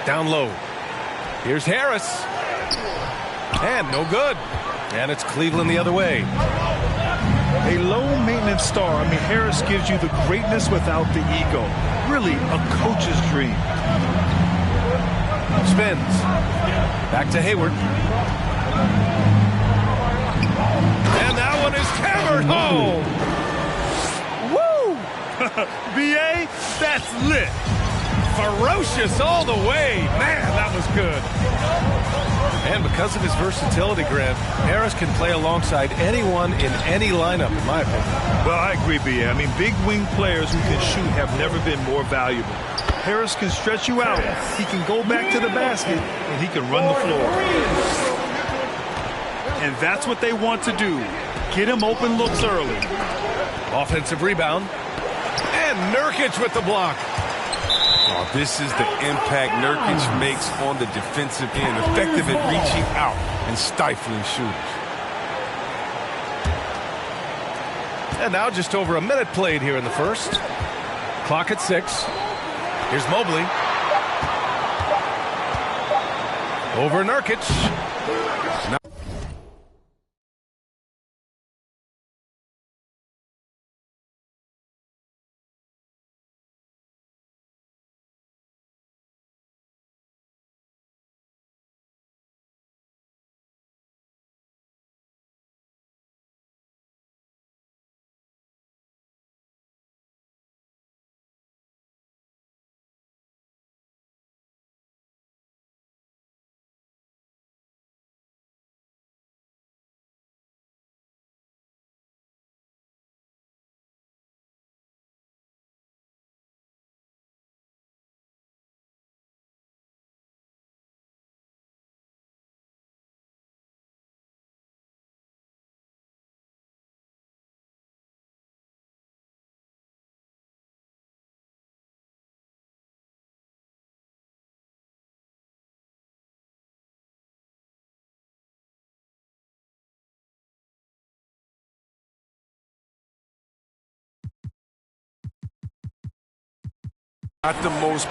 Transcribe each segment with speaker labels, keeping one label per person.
Speaker 1: Down low. Here's Harris. And no good. And it's Cleveland the other way.
Speaker 2: A low-maintenance star. I mean, Harris gives you the greatness without the ego. Really a coach's dream.
Speaker 1: Spins. Back to Hayward. And that one is hammered home. Woo!
Speaker 2: B.A., that's lit.
Speaker 1: Ferocious all the way. Man, that was good. And because of his versatility, Grant, Harris can play alongside anyone in any lineup, in my opinion.
Speaker 2: Well, I agree, B.A. I mean, big wing players who can shoot have never been more valuable. Harris can stretch you out. He can go back to the basket, and he can run the floor. And that's what they want to do. Get him open looks early.
Speaker 1: Offensive rebound. And Nurkic with the block.
Speaker 3: Oh, this is the impact Nurkic makes on the defensive end. Effective at reaching out and stifling shooters.
Speaker 1: And now just over a minute played here in the first. Clock at 6. Here's Mobley. Over Nurkic.
Speaker 3: Not the most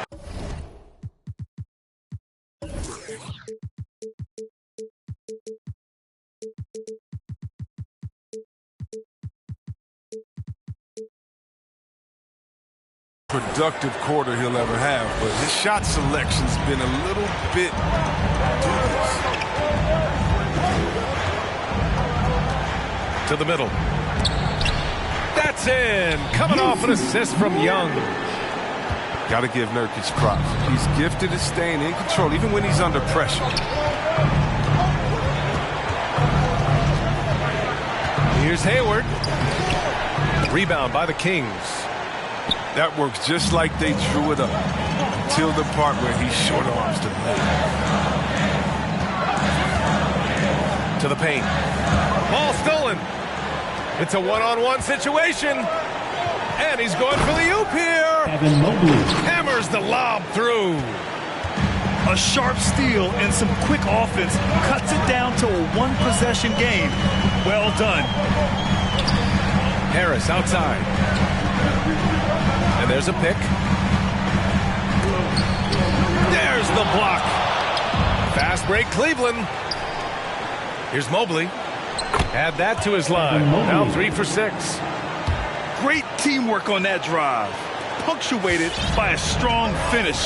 Speaker 3: productive quarter he'll ever have, but his shot selection's been a little bit dubious.
Speaker 1: To the middle. That's in. Coming off an assist from Young.
Speaker 3: Got to give Nurkic props. He's gifted at staying in control, even when he's under pressure.
Speaker 1: Here's Hayward. Rebound by the Kings.
Speaker 3: That works just like they drew it up until the part where he short arms the left.
Speaker 1: To the paint. Ball stolen. It's a one-on-one situation. And he's going for the oop here. Hammers the lob through.
Speaker 2: A sharp steal and some quick offense cuts it down to a one-possession game. Well done.
Speaker 1: Harris outside. And there's a pick. There's the block. Fast break, Cleveland. Here's Mobley. Add that to his line. Now 3 for 6.
Speaker 2: Great teamwork on that drive. Punctuated by a strong finish.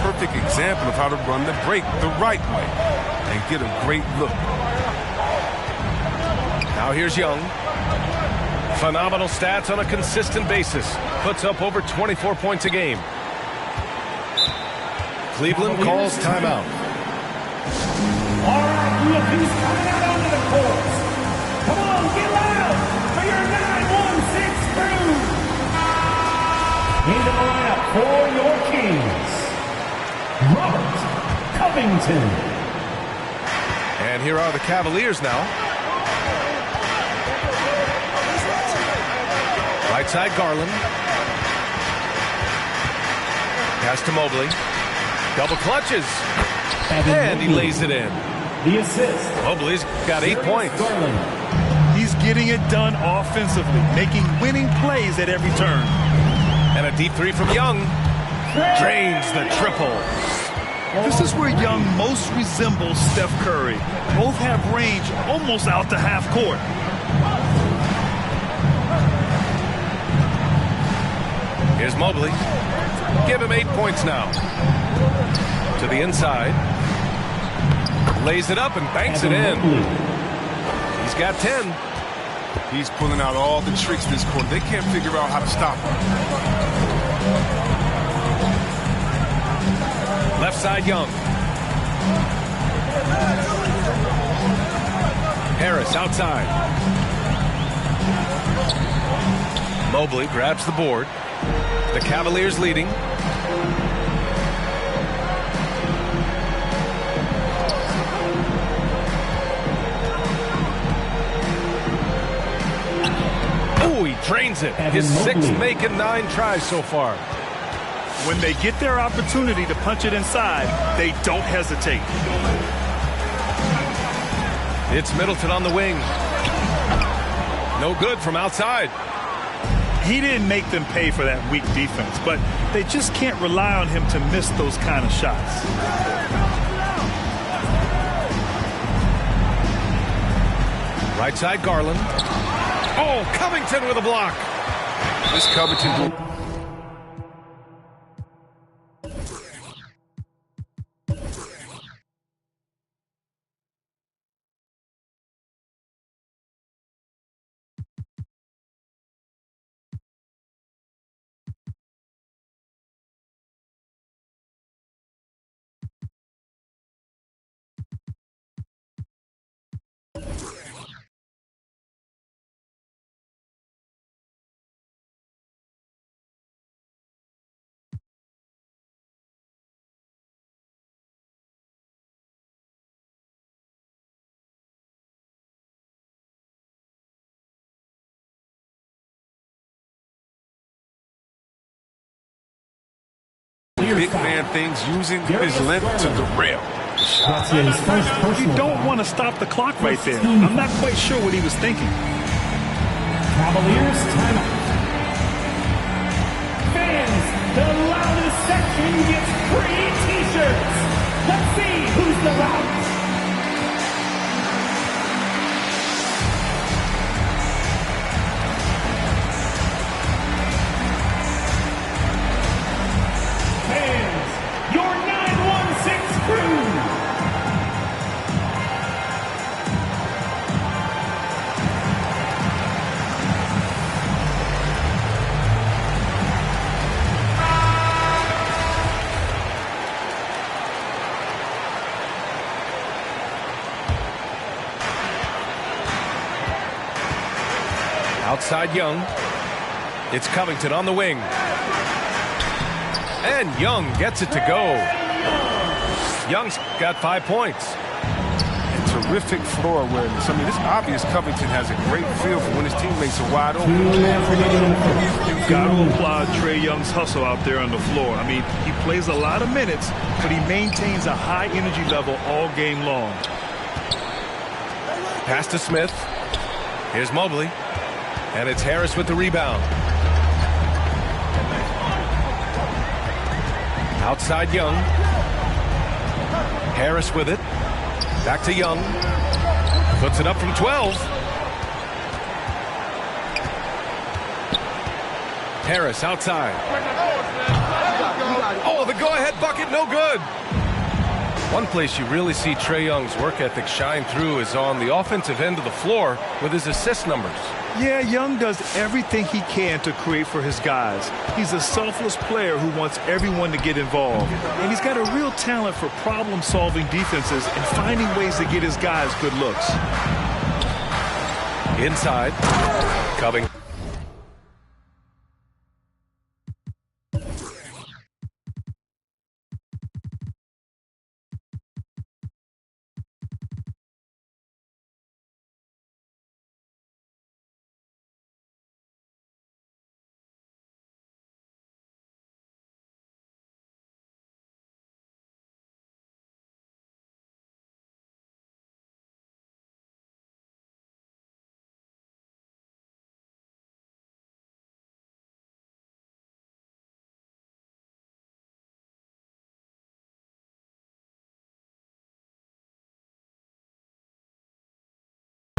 Speaker 3: Perfect example of how to run the break the right way and get a great look.
Speaker 1: Now here's Young. Phenomenal stats on a consistent basis. Puts up over 24 points a game. Cleveland calls timeout.
Speaker 4: All right, rookies coming out onto the court. Come on, get loud for your 9-1-6 crew. Into the lineup for your Kings, Robert Covington.
Speaker 1: And here are the Cavaliers now. Right side, Garland. Pass to Mobley. Double clutches. And he lays it in.
Speaker 4: The assist.
Speaker 1: Mobley's got 8 points.
Speaker 2: He's getting it done offensively, making winning plays at every turn.
Speaker 1: And a deep 3 from Young. Drains the triple.
Speaker 2: This is where Young most resembles Steph Curry. Both have range almost out to half court.
Speaker 1: Here's Mobley. Give him 8 points now. To the inside. Lays it up and banks it in. He's got 10.
Speaker 3: He's pulling out all the tricks this quarter. They can't figure out how to stop him.
Speaker 1: Left side, Young. Harris outside. Mobley grabs the board. The Cavaliers leading. Oh, he drains it. His sixth make in 9 tries so far.
Speaker 2: When they get their opportunity to punch it inside, they don't hesitate.
Speaker 1: It's Middleton on the wing. No good from outside.
Speaker 2: He didn't make them pay for that weak defense, but they just can't rely on him to miss those kind of shots.
Speaker 1: Right side, Garland. Oh, Covington with a block.
Speaker 3: This Covington. Big man things using his length to the rim.
Speaker 2: You don't want to stop the clock right there. I'm not quite sure what he was thinking.
Speaker 4: Cavaliers timeout. Fans, the loudest section gets free t-shirts. Let's see who's the loudest. Fans, your 916 crew.
Speaker 1: Outside Young. It's Covington on the wing. And Young gets it to go. Young's got 5 points.
Speaker 3: And terrific floor awareness. I mean, it's obvious Covington has a great feel for when his teammates are wide open.
Speaker 2: You've got to applaud Trae Young's hustle out there on the floor. I mean, he plays a lot of minutes, but he maintains a high energy level all game long.
Speaker 1: Pass to Smith. Here's Mobley. And it's Harris with the rebound. Outside Young. Harris with it. Back to Young. Puts it up from 12. Harris outside. Oh, the go-ahead bucket, no good. One place you really see Trae Young's work ethic shine through is on the offensive end of the floor with his assist numbers.
Speaker 2: Yeah, Young does everything he can to create for his guys. He's a selfless player who wants everyone to get involved. And he's got a real talent for problem-solving defenses and finding ways to get his guys good looks.
Speaker 1: Inside. Covington.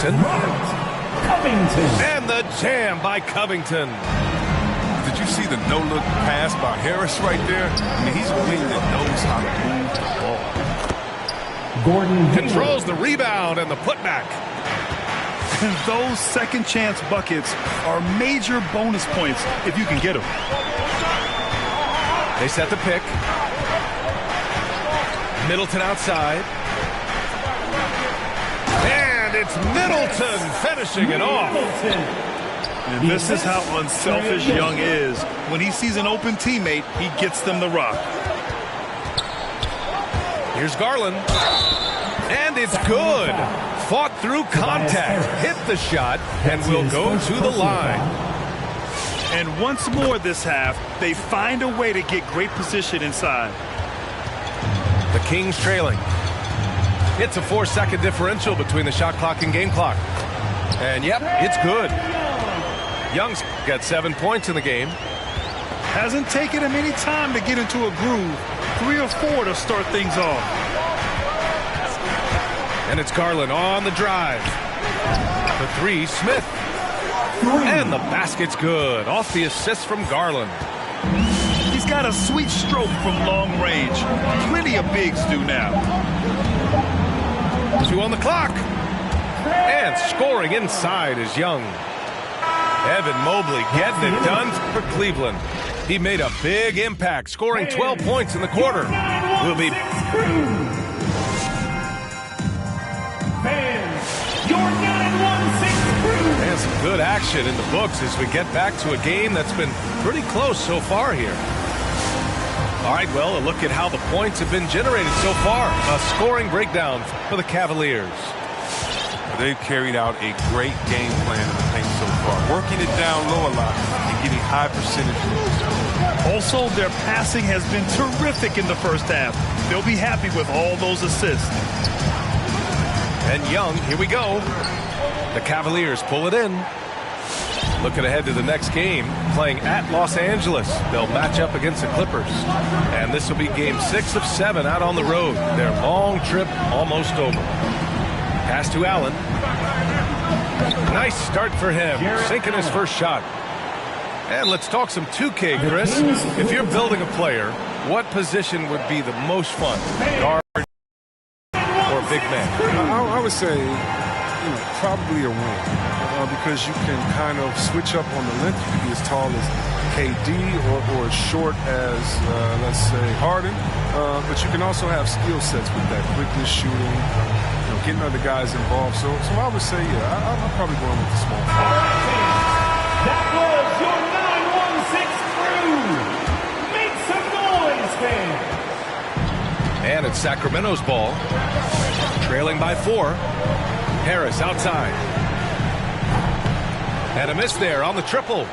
Speaker 4: Covington.
Speaker 1: And the jam by Covington.
Speaker 3: Did you see the no-look pass by Harris right there? I mean, he's a wing that knows how to move the ball.
Speaker 4: Gordon
Speaker 1: Controls the rebound and the putback.
Speaker 2: And those second chance buckets are major bonus points if you can get them.
Speaker 1: They set the pick. Middleton outside. And it's Middleton finishing it off.
Speaker 2: And this is how unselfish Young is. When he sees an open teammate, he gets them the rock.
Speaker 1: Here's Garland. And it's good. Fought through contact. Hit the shot and will go to the line.
Speaker 2: And once more this half, they find a way to get great position inside.
Speaker 1: The Kings trailing. It's a 4-second differential between the shot clock and game clock. And yep, it's good. Young's got 7 points in the game.
Speaker 2: Hasn't taken him any time to get into a groove. 3 or 4 to start things off.
Speaker 1: And it's Garland on the drive. The three, Smith. And the basket's good. Off the assist from Garland.
Speaker 2: He's got a sweet stroke from long range. Plenty of bigs do now.
Speaker 1: 2 on the clock. And scoring inside is Young. Evan Mobley getting it done for Cleveland. He made a big impact, scoring 12 points in the quarter. Will be...
Speaker 4: Your 916 crew.
Speaker 1: And some good action in the books as we get back to a game that's been pretty close so far here. All right, well, a look at how the points have been generated so far. A scoring breakdown for the Cavaliers.
Speaker 3: They've carried out a great game plan in the paint so far, working it down low a lot and getting high percentage moves.
Speaker 2: Also, their passing has been terrific in the first half. They'll be happy with all those assists.
Speaker 1: And Young, here we go. The Cavaliers pull it in. Looking ahead to the next game, playing at Los Angeles. They'll match up against the Clippers. And this will be game 6 of 7 out on the road. Their long trip almost over. Pass to Allen. Nice start for him, sinking his first shot. And let's talk some 2K, Chris. If you're building a player, what position would be the most fun? Guard or big man?
Speaker 5: I would say, probably a wing. Because you can kind of switch up on the length. You can be as tall as KD or as short as, let's say, Harden. But you can also have skill sets with that, quickness, shooting, getting other guys involved. So I would say, yeah, I'm probably going with the small forward.
Speaker 4: That was your 916 crew. Make some noise, fans.
Speaker 1: And it's Sacramento's ball. Trailing by 4. Harris outside. And a miss there on the triple.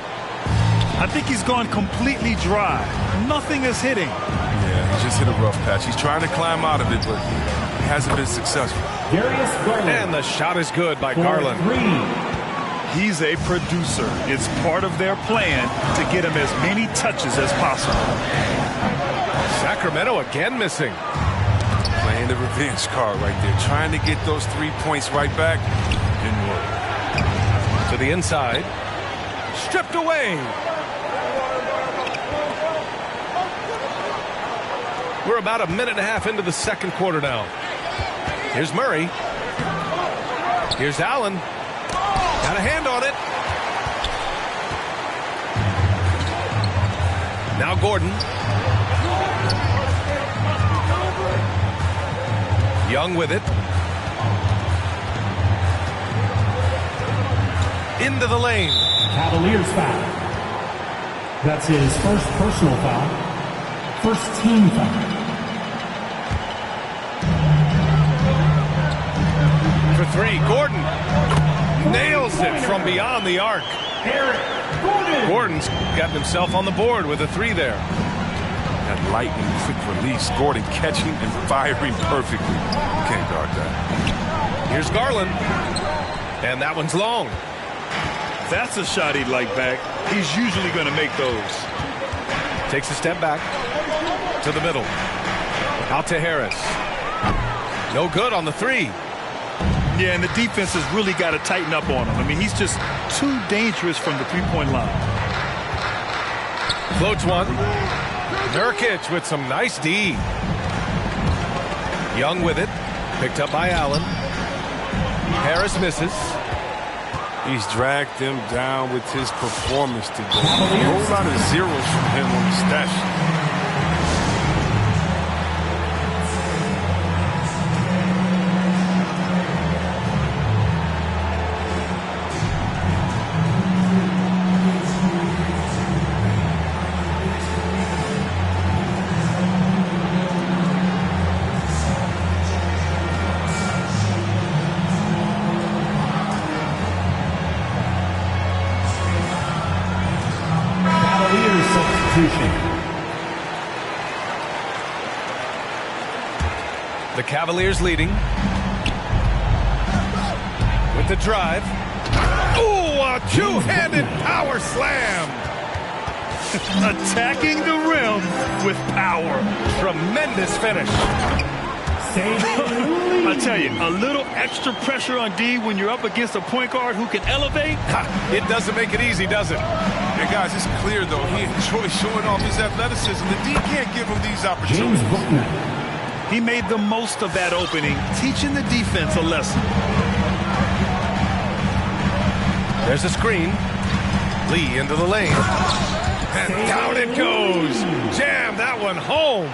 Speaker 2: I think he's gone completely dry. Nothing is hitting.
Speaker 3: Yeah, he just hit a rough patch. He's trying to climb out of it, but he hasn't been successful.
Speaker 4: Darius Garland.
Speaker 1: And the shot is good by Garland.
Speaker 4: 3.
Speaker 2: He's a producer. It's part of their plan to get him as many touches as possible.
Speaker 1: Sacramento again missing.
Speaker 3: Playing the revenge card right there. Trying to get those 3 points right back. Didn't work.
Speaker 1: To the inside. Stripped away. We're about a minute and a half into the second quarter now. Here's Murray. Here's Allen. Got a hand on it. Now Gordon. Young with it. Into the lane.
Speaker 4: Cavaliers foul. That's his first personal foul. First team foul.
Speaker 1: For 3, Gordon nails it from beyond the arc. Gordon's gotten himself on the board with a 3 there.
Speaker 3: That lightning quick release. Gordon catching and firing perfectly. You can't guard that.
Speaker 1: Here's Garland. And that one's long.
Speaker 2: That's a shot he'd like back. He's usually going to make those.
Speaker 1: Takes a step back to the middle. Out to Harris. No good on the 3.
Speaker 2: Yeah, and the defense has really got to tighten up on him. I mean, he's just too dangerous from the three-point line.
Speaker 1: Floats one. Nurkic with some nice D. Young with it. Picked up by Allen. Harris misses.
Speaker 5: He's dragged them down with his performance today. A whole lot of zeros from him on the stat sheet.
Speaker 1: The Cavaliers leading. With the drive. Ooh, a two-handed power slam.
Speaker 2: Attacking the rim with power.
Speaker 1: Tremendous finish.
Speaker 2: I tell you, a little extra pressure on D when you're up against a point guard who can elevate.
Speaker 1: It doesn't make it easy, does it?
Speaker 3: Hey, guys, it's clear, though, he enjoys showing off his athleticism. The D can't give him these opportunities.
Speaker 2: He made the most of that opening, teaching the defense a lesson.
Speaker 1: There's a screen. Lee into the lane. And down it goes. Jam that one home.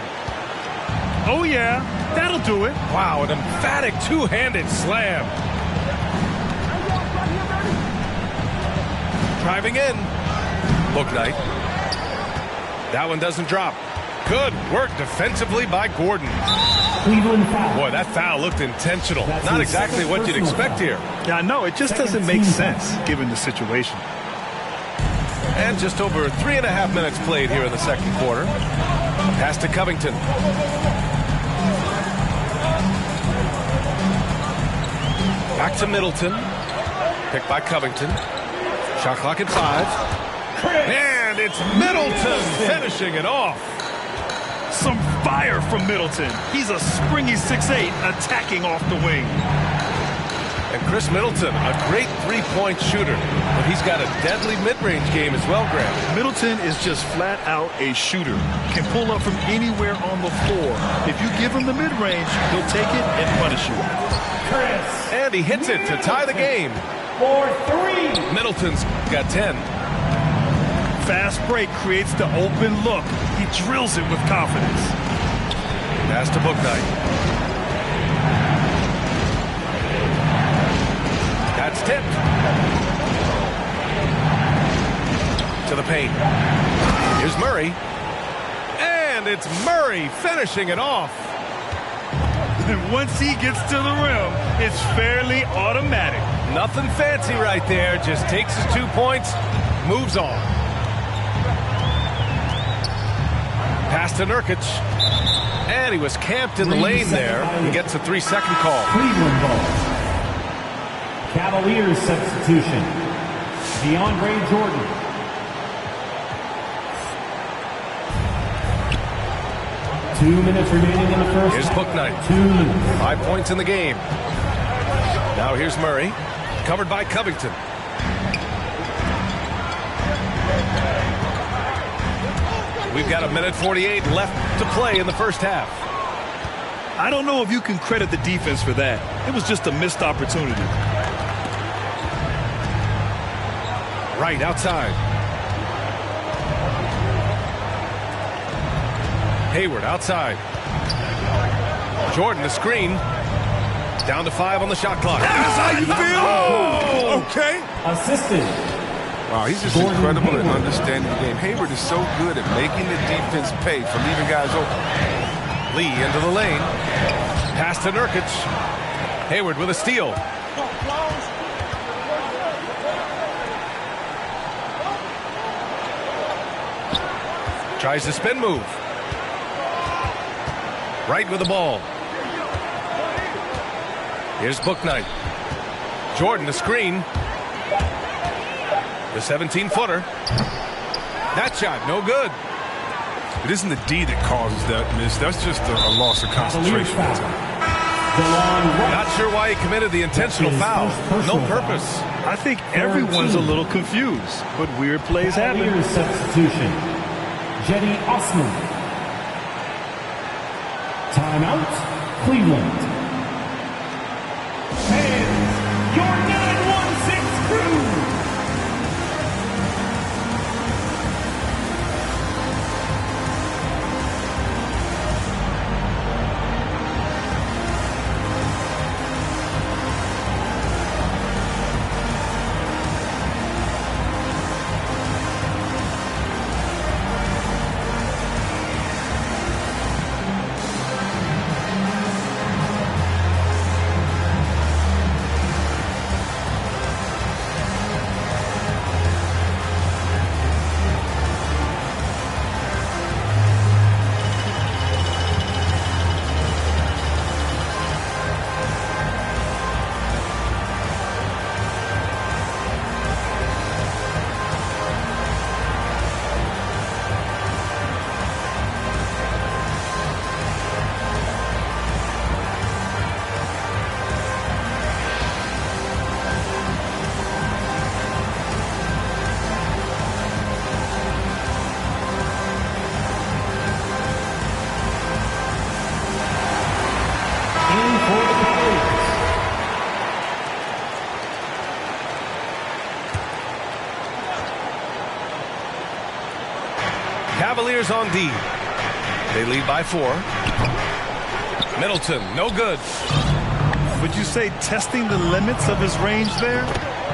Speaker 2: Oh, yeah, that'll do it.
Speaker 1: Wow, an emphatic two-handed slam. Driving in. Bouknight. That one doesn't drop. Good work defensively by Gordon. Boy, that foul looked intentional. Not exactly what you'd expect here.
Speaker 2: Yeah, I know. It just doesn't make sense given the situation.
Speaker 1: And just over 3.5 minutes played here in the second quarter. Pass to Covington. Back to Middleton. Picked by Covington. Shot clock at 5. And it's Middleton finishing it off.
Speaker 2: Some fire from Middleton. He's a springy 6'8", attacking off the wing.
Speaker 1: And Chris Middleton, a great three-point shooter. But he's got a deadly mid-range game as well, Grant.
Speaker 2: Middleton is just flat out a shooter. Can pull up from anywhere on the floor. If you give him the mid-range, he'll take it and punish you.
Speaker 1: And he hits it to tie the game.
Speaker 4: For 3.
Speaker 1: Middleton's got 10.
Speaker 2: Fast break creates the open look. He drills it with confidence.
Speaker 1: Pass to Bouknight. That's tipped. To the paint. Here's Murray. And it's Murray finishing it off.
Speaker 2: And once he gets to the rim, it's fairly automatic.
Speaker 1: Nothing fancy right there. Just takes his 2 points, moves on. Pass to Nurkic. And he was camped in the lane there. He gets a 3-second call.
Speaker 4: Cleveland ball. Cavaliers substitution. DeAndre Jordan. Two minutes remaining in the first.
Speaker 1: Here's Bouknight.
Speaker 4: 2 minutes.
Speaker 1: 5 points in the game. Now here's Murray. Covered by Covington. We've got 1:48 left to play in the first half.
Speaker 2: I don't know if you can credit the defense for that. It was just a missed opportunity.
Speaker 1: Right outside. Hayward outside. Jordan the screen. Down to 5 on the shot clock.
Speaker 3: That's how you feel?
Speaker 1: Oh!
Speaker 3: Okay.
Speaker 4: Assistant.
Speaker 5: Wow, he's just incredible at understanding the game. Hayward is so good at making the defense pay for leaving guys open.
Speaker 1: Lee into the lane. Pass to Nurkic. Hayward with a steal. Tries the spin move. Right with the ball. Here's Bouknight. Jordan the screen. The 17-footer. That shot, no good.
Speaker 3: It isn't the D that causes that miss. That's just a loss of concentration.
Speaker 1: Not sure why he committed the intentional foul. No purpose.
Speaker 2: I think everyone's a little confused, but weird plays happen.
Speaker 4: Substitution. Gt7. Timeout, Cleveland. And your 916 crew.
Speaker 1: Cavaliers on D. They lead by 4. Middleton, no good.
Speaker 2: Would you say testing the limits of his range there?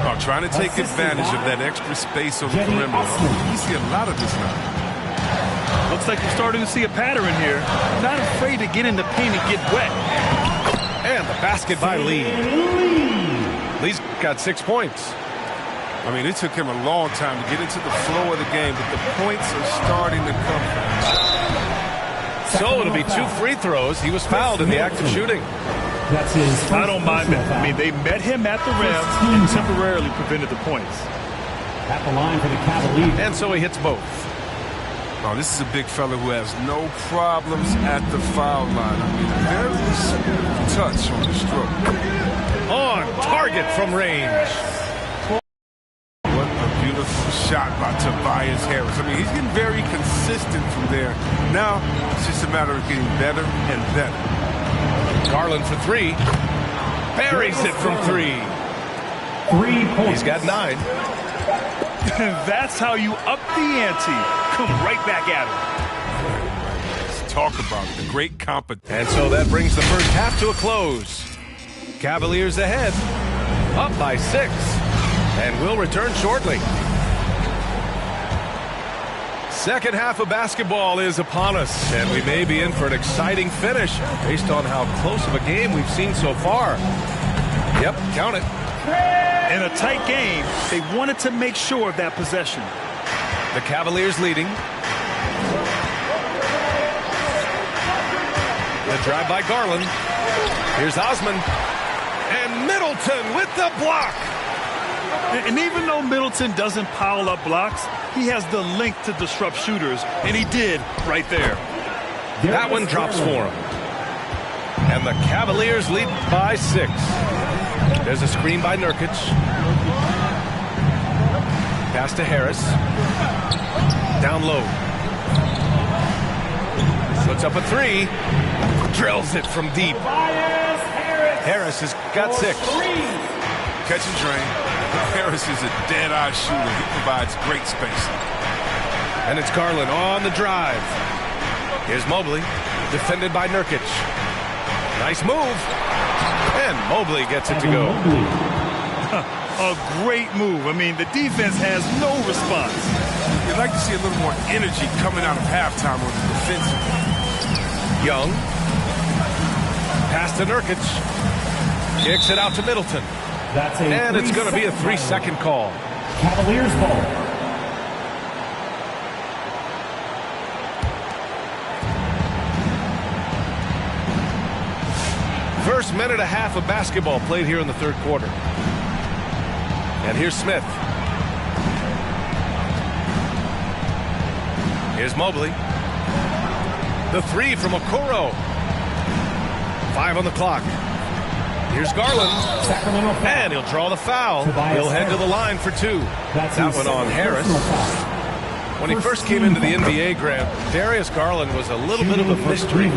Speaker 3: Oh, trying to take advantage of that extra space on the perimeter. You see a lot of this now.
Speaker 2: Looks like you're starting to see a pattern here. Not afraid to get in the paint and get wet.
Speaker 1: And the basket by Lee. Lee's got 6 points.
Speaker 3: I mean, it took him a long time to get into the flow of the game, but the points are starting to come fast.
Speaker 1: So it'll be 2 free throws. He was fouled in the act of shooting.
Speaker 4: That's his.
Speaker 2: I don't mind that. I mean, they met him at the rim and temporarily prevented the points.
Speaker 4: At the line for the Cavaliers.
Speaker 1: And so he hits both.
Speaker 3: Oh, this is a big fella who has no problems at the foul line. I mean, very smooth touch on the stroke.
Speaker 1: On target from range.
Speaker 3: What a beautiful shot by Tobias Harris. I mean, he's getting very consistent from there. Now, it's just a matter of getting better and better.
Speaker 1: Garland for 3. Buries it from 3.
Speaker 4: 3 points.
Speaker 1: He's got 9.
Speaker 2: That's how you up the ante. Come right back at him.
Speaker 3: Let's talk about the great competition.
Speaker 1: And so that brings the first half to a close. Cavaliers ahead, up by 6, and we'll return shortly. Second half of basketball is upon us, and we may be in for an exciting finish based on how close of a game we've seen so far. Yep, count it.
Speaker 2: In a tight game, they wanted to make sure of that possession.
Speaker 1: The Cavaliers leading. The drive by Garland. Here's Osman. And Middleton with the block.
Speaker 2: And even though Middleton doesn't pile up blocks, he has the length to disrupt shooters, and he did right there.
Speaker 1: That one drops for him. And the Cavaliers lead by 6. There's a screen by Nurkic. Pass to Harris. Down low. Puts up a 3. Drills it from deep. Harris has got 6.
Speaker 3: Catch and drain. Harris is a dead-eye shooter. He provides great spacing.
Speaker 1: And it's Garland on the drive. Here's Mobley, defended by Nurkic. Nice move. And Mobley gets it to go.
Speaker 2: A great move. I mean, the defense has no response.
Speaker 3: You'd like to see a little more energy coming out of halftime on the defensive.
Speaker 1: Young. Pass to Nurkic. Kicks it out to Middleton. And it's going to be a 3-second call.
Speaker 4: Cavaliers ball.
Speaker 1: First minute and a half of basketball played here in the third quarter. And here's Smith. Here's Mobley. The 3 from Okoro. 5 on the clock. Here's Garland.
Speaker 4: Sacramento foul.
Speaker 1: And he'll draw the foul. He'll head to the line for two. That one on Harris. When he first came into the NBA, Grant, Darius Garland was a little bit of a mystery.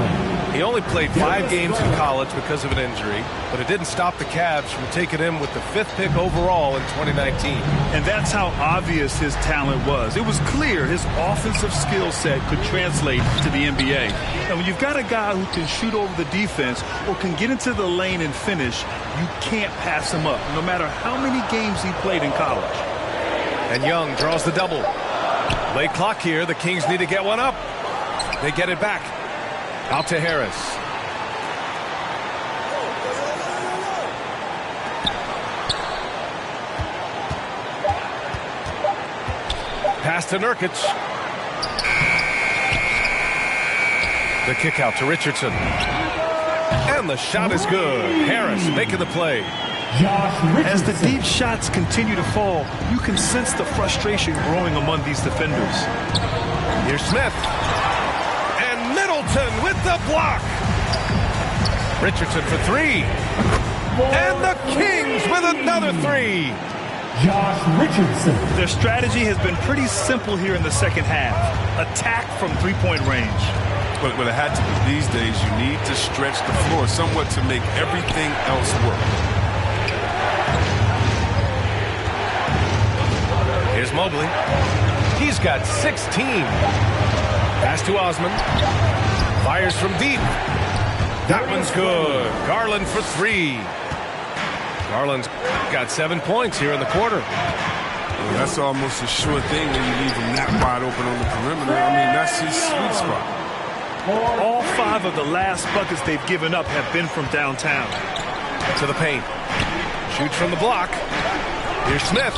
Speaker 1: He only played 5 games in college because of an injury, but it didn't stop the Cavs from taking him with the 5th pick overall in 2019.
Speaker 2: And that's how obvious his talent was. It was clear his offensive skill set could translate to the NBA. And when you've got a guy who can shoot over the defense or can get into the lane and finish, you can't pass him up, no matter how many games he played in college.
Speaker 1: And Young draws the double. Late clock here. The Kings need to get one up. They get it back. Out to Harris. Pass to Nurkic. The kick out to Richardson. And the shot is good. Harris making the play.
Speaker 2: As the deep shots continue to fall, you can sense the frustration growing among these defenders.
Speaker 1: Here's Smith. And Middleton with the block. Richardson for 3. And the Kings with another 3.
Speaker 4: Josh Richardson.
Speaker 2: Their strategy has been pretty simple here in the second half. Attack from three-point range.
Speaker 3: But what it had to be these days, you need to stretch the floor somewhat to make everything else work.
Speaker 1: Here's Mobley. He's got 16. Pass to Osman. Fires from deep. That one's good. Garland for 3. Garland's got 7 points here in the quarter.
Speaker 3: Well, that's almost a sure thing when you leave him that wide open on the perimeter. I mean, that's his sweet spot.
Speaker 2: All 5 of the last buckets they've given up have been from downtown.
Speaker 1: To the paint. Shoots from the block. Here's Smith.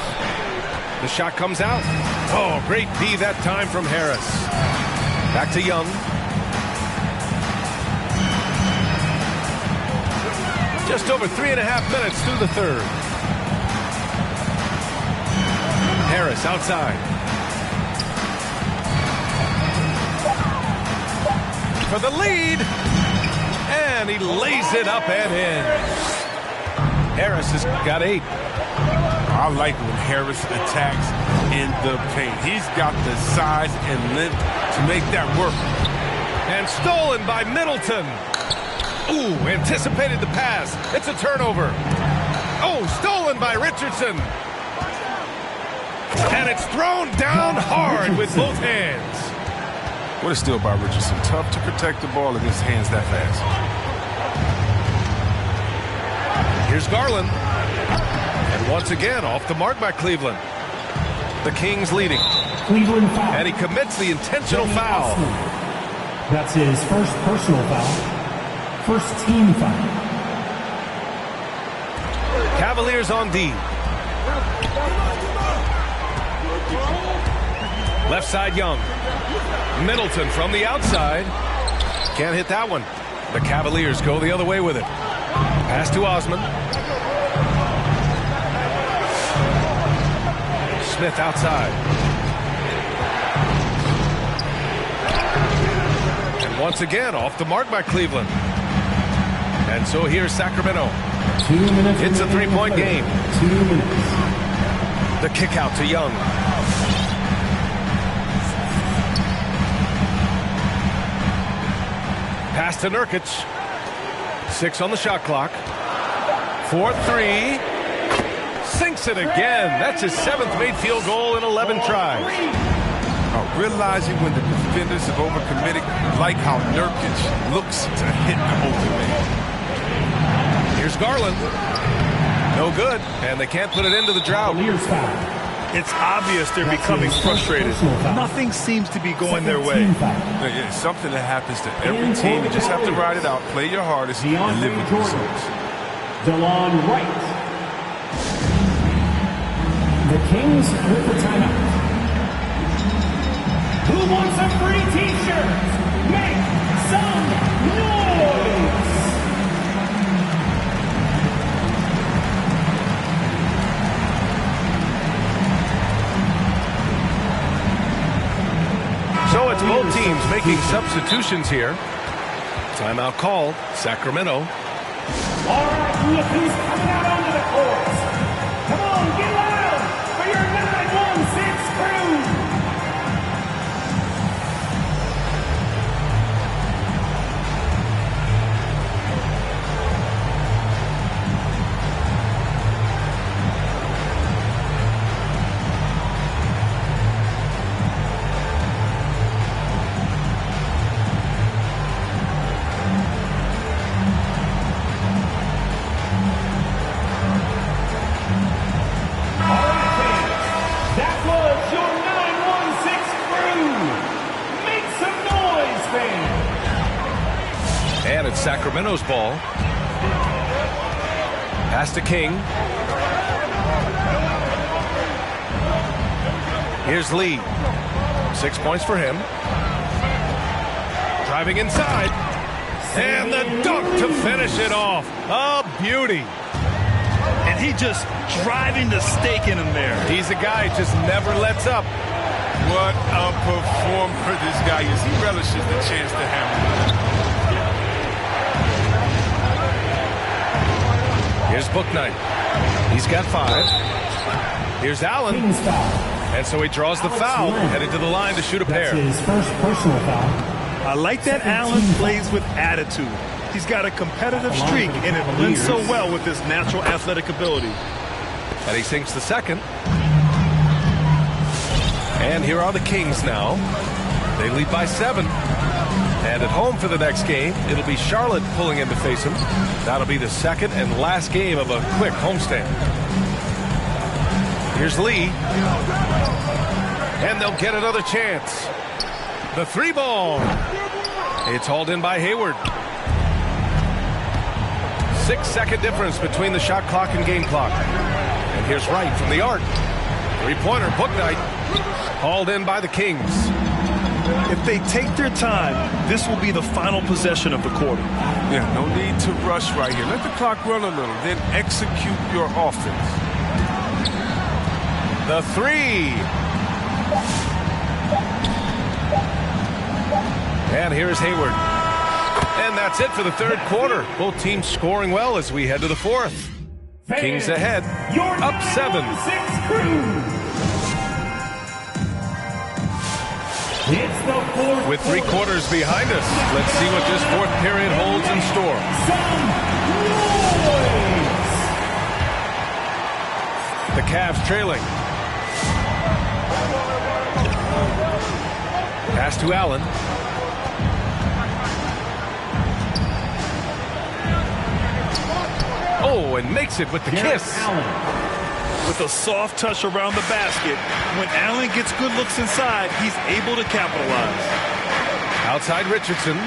Speaker 1: The shot comes out. Oh, great D that time from Harris. Back to Young. Just over 3.5 minutes through the third. Harris outside. For the lead. And he lays it up and in. Harris has got 8.
Speaker 3: I like when Harris attacks in the paint. He's got the size and length to make that work.
Speaker 1: And stolen by Middleton. Ooh, anticipated the pass. It's a turnover. Oh, stolen by Richardson. And it's thrown down hard with both hands.
Speaker 3: What a steal by Richardson. Tough to protect the ball against hands that fast.
Speaker 1: Here's Garland. And once again, off the mark by Cleveland. The Kings leading.
Speaker 4: Cleveland foul.
Speaker 1: And he commits the intentional foul.
Speaker 4: That's his first personal foul. First team foul.
Speaker 1: Cavaliers on D. Left side Young. Middleton from the outside. Can't hit that one. The Cavaliers go the other way with it. Pass to Osman. Smith outside. And once again, off the mark by Cleveland. And so here's Sacramento.
Speaker 4: 2 minutes.
Speaker 1: It's a 3-point game.
Speaker 4: 2 minutes.
Speaker 1: The kick out to Young. Pass to Nurkic. 6 on the shot clock. 4-3. Sinks it again. That's his 7th made field goal in 11 tries.
Speaker 3: Realizing when the defenders have overcommitted, like how Nurkic looks to hit the open man.
Speaker 1: Here's Garland. No good. And they can't put it into the drought.
Speaker 2: It's obvious they're becoming frustrated. Nothing seems to be going their way.
Speaker 3: Yeah, it's something that happens to every team. You just have to ride it out, play your hardest, and live with the results.
Speaker 4: DeLon Wright. The Kings with the timeout. Who wants a free t-shirt? Make some noise!
Speaker 1: So it's both teams making substitutions here. Timeout called. Sacramento.
Speaker 4: All right, UFP's coming out onto the courts. Come on, get loud for your 916 crew.
Speaker 1: And it's Sacramento's ball. Pass to King. Here's Lee. 6 points for him. Driving inside. And the dunk to finish it off. A beauty.
Speaker 2: And he just driving the stake in him there.
Speaker 1: He's a guy who just never lets up.
Speaker 3: What a performer this guy is. He relishes the chance to hammer.
Speaker 1: Here's Booknight. He's got 5. Here's Allen. And so he draws the foul, headed to the line to shoot a pair.
Speaker 4: That's his first personal foul.
Speaker 2: I like that Allen plays with attitude. He's got a competitive streak, and it blends so well with his natural athletic ability.
Speaker 1: And he sinks the second. And here are the Kings now. They lead by 7. And at home for the next game, it'll be Charlotte pulling in to face him. That'll be the second and last game of a quick homestand. Here's Lee. And they'll get another chance. The 3 ball. It's hauled in by Hayward. 6-second difference between the shot clock and game clock. And here's Wright from the arc. 3-pointer, Booknight. Hauled in by the Kings.
Speaker 2: If they take their time, this will be the final possession of the quarter.
Speaker 3: Yeah, no need to rush right here. Let the clock run a little, then execute your offense.
Speaker 1: The 3. And here's Hayward. And that's it for the third quarter. Both teams scoring well as we head to the fourth. Kings ahead, up 7. With 3 quarters behind us, let's see what this fourth period holds in store. The Cavs trailing. Pass to Allen. Oh, and makes it with the kiss.
Speaker 2: With a soft touch around the basket, when Allen gets good looks inside, he's able to capitalize.
Speaker 1: Outside Richardson.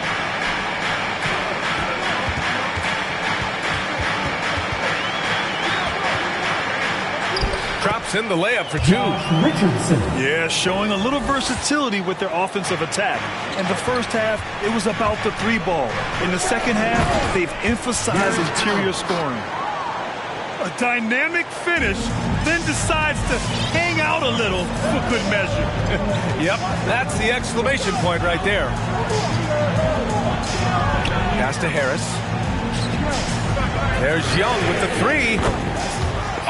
Speaker 1: Drops in the layup for 2.
Speaker 4: Richardson.
Speaker 2: Yeah, showing a little versatility with their offensive attack. In the first half, it was about the 3 ball. In the second half, they've emphasized interior scoring. A dynamic finish, then decides to hang out a little for good measure.
Speaker 1: Yep, that's the exclamation point right there. Pass to Harris. There's Young with the 3.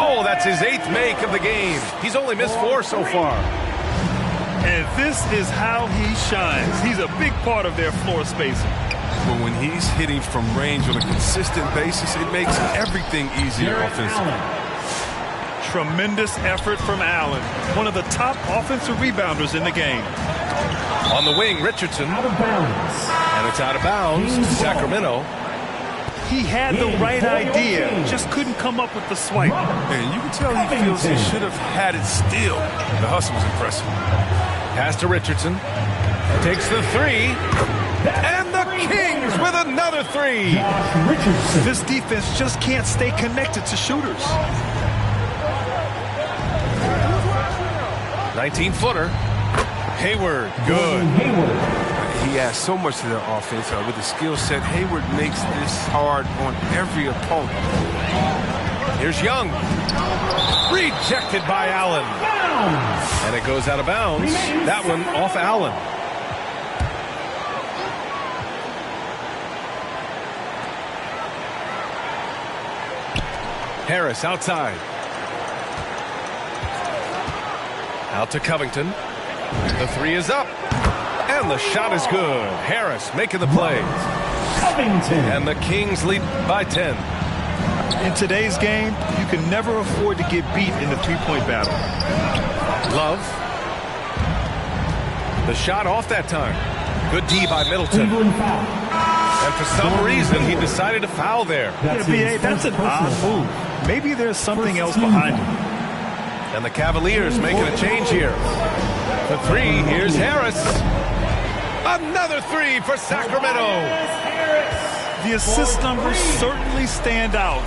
Speaker 1: Oh, that's his 8th make of the game. He's only missed 4 so far.
Speaker 2: And this is how he shines. He's a big part of their floor spacing.
Speaker 3: But when he's hitting from range on a consistent basis, it makes everything easier offensively.
Speaker 2: Tremendous effort from Allen, one of the top offensive rebounders in the game.
Speaker 1: On the wing, Richardson.
Speaker 4: Out of bounds.
Speaker 1: And it's out of bounds to Sacramento.
Speaker 2: He had the right idea, just couldn't come up with the swipe.
Speaker 3: And you can tell he feels he should have had it still. The hustle was impressive.
Speaker 1: Pass to Richardson. Takes the 3. And the Kings with another 3.
Speaker 2: This defense just can't stay connected to shooters.
Speaker 1: 19-footer. Hayward, good.
Speaker 3: He adds so much to their offense with the skill set. Hayward makes this hard on every opponent.
Speaker 1: Here's Young. Rejected by Allen. And it goes out of bounds. That one off Allen. Harris outside. Out to Covington. The three is up. And the shot is good. Harris making the plays.
Speaker 4: Covington.
Speaker 1: And the Kings lead by 10.
Speaker 2: In today's game, you can never afford to get beat in the three-point battle.
Speaker 1: Love. The shot off that time. Good D by Middleton.
Speaker 4: Cleveland foul.
Speaker 1: And for some reason, he decided to foul there.
Speaker 2: Yeah, B.A., that's an odd move. Maybe there's something else behind it.
Speaker 1: And the Cavaliers making a change here. For three, here's Harris. Another three for Sacramento.
Speaker 2: The assist numbers certainly stand out.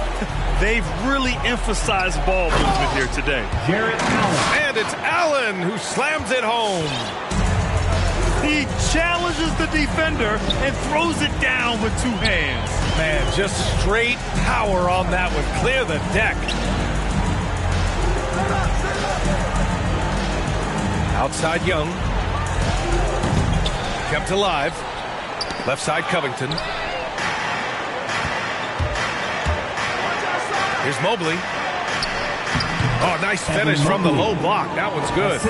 Speaker 2: They've really emphasized ball movement here today.
Speaker 4: Jarrett Allen.
Speaker 1: And it's Allen who slams it home.
Speaker 2: He challenges the defender and throws it down with two hands.
Speaker 1: Man, just straight power on that one. Clear the deck. Outside Young. Kept alive. Left side Covington. Here's Mobley. Oh, nice finish from the low block. That one's good.